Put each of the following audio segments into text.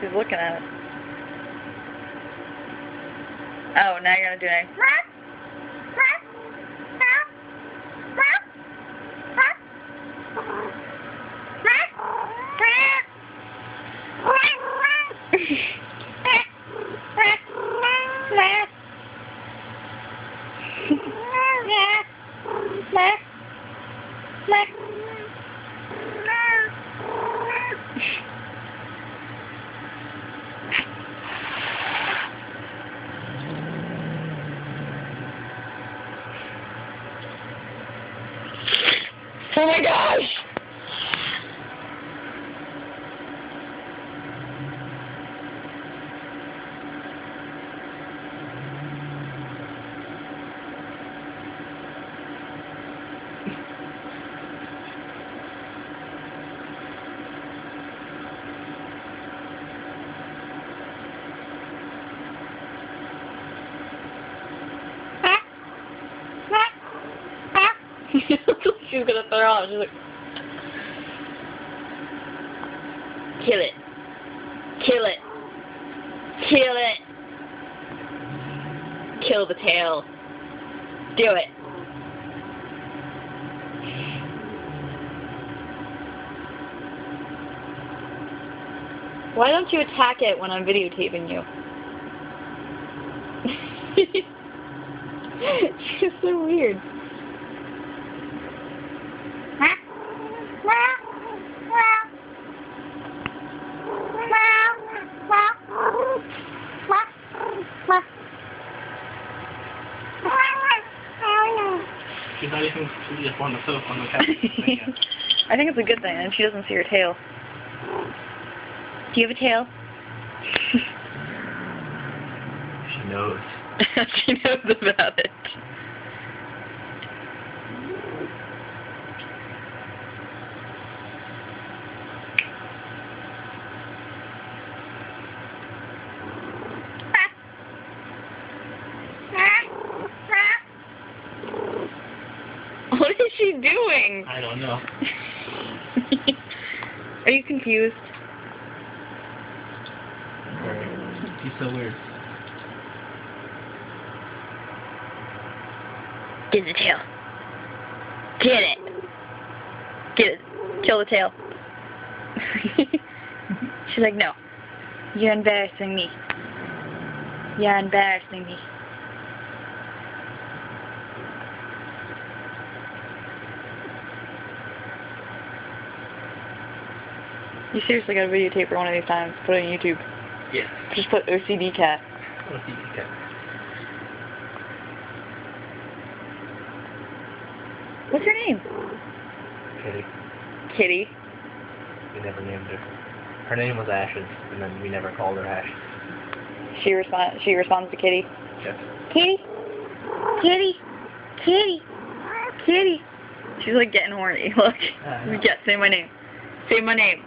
She's looking at it. Oh, now you're gonna do it. Oh my gosh! She's gonna throw up. She's like, kill it. Kill it. Kill it. Kill the tail. Do it. Why don't you attack it when I'm videotaping you? She's so weird. She's not even completely up on the sofa on the couch. I think it's a good thing, and she doesn't see her tail. Do you have a tail? She knows. She knows about it. What is she doing? I don't know. Are you confused? She's so weird. Get the tail. Get it. Get it. Kill the tail. She's like, no. You're embarrassing me. You're embarrassing me. You seriously gotta videotape her one of these times. Put it on YouTube. Yeah. Just put OCD Cat. OCD Cat. What's her name? Kitty. Kitty. We never named her. Her name was Ashes, and then we never called her Ashes. She responds to Kitty. Yes. Kitty. Kitty. Kitty. Kitty. She's like getting horny. Look. Yeah, say my name. Say my name.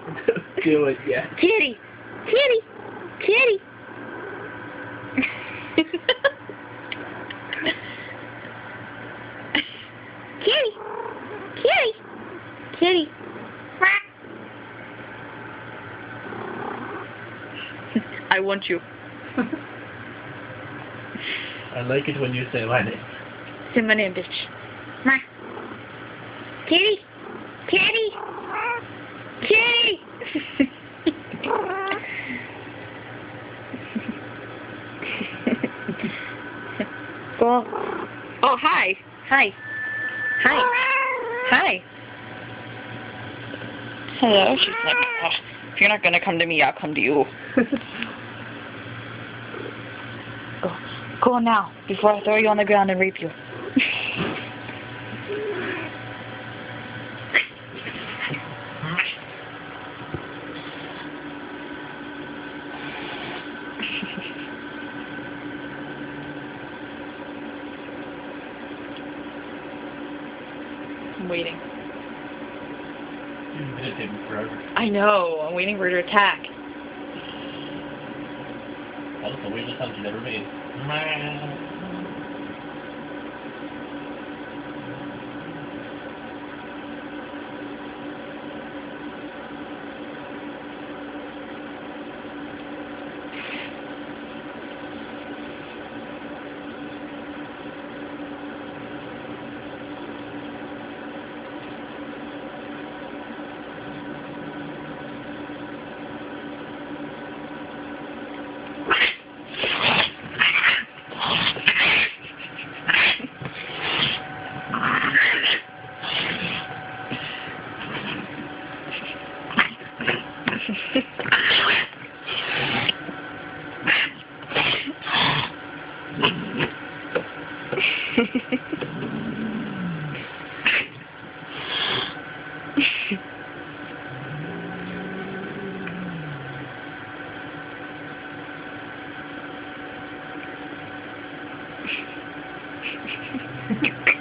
Do it, yeah. Kitty. Kitty. Kitty. Kitty. Kitty. Kitty. I want you. I like it when you say my name. Say my name, bitch. Kitty. Kitty. Kitty. Go. Oh, hi. Hi. Hi. Hi. Hello. She's like, oh, if you're not gonna come to me, I'll come to you. Go. Go now, before I throw you on the ground and rape you. I'm waiting. You've been him forever. I know. I'm waiting for her to attack. That was the weirdest sound you've ever made.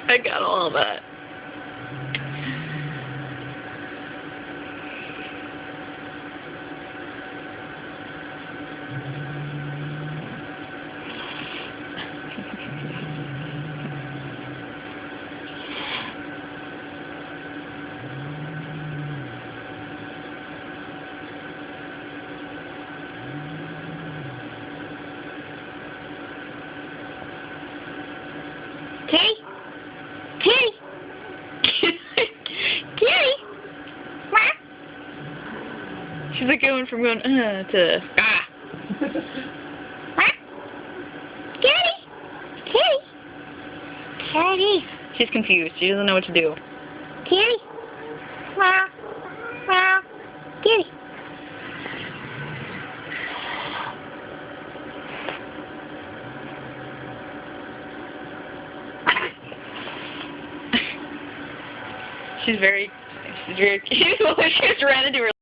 I got all that. Kitty? Kitty? Kitty? She's like going from going, to, ah. Kitty? Kitty? Kitty? She's confused. She doesn't know what to do. Kitty? Meow. Meow. Kitty. She's very cute. She just ran into her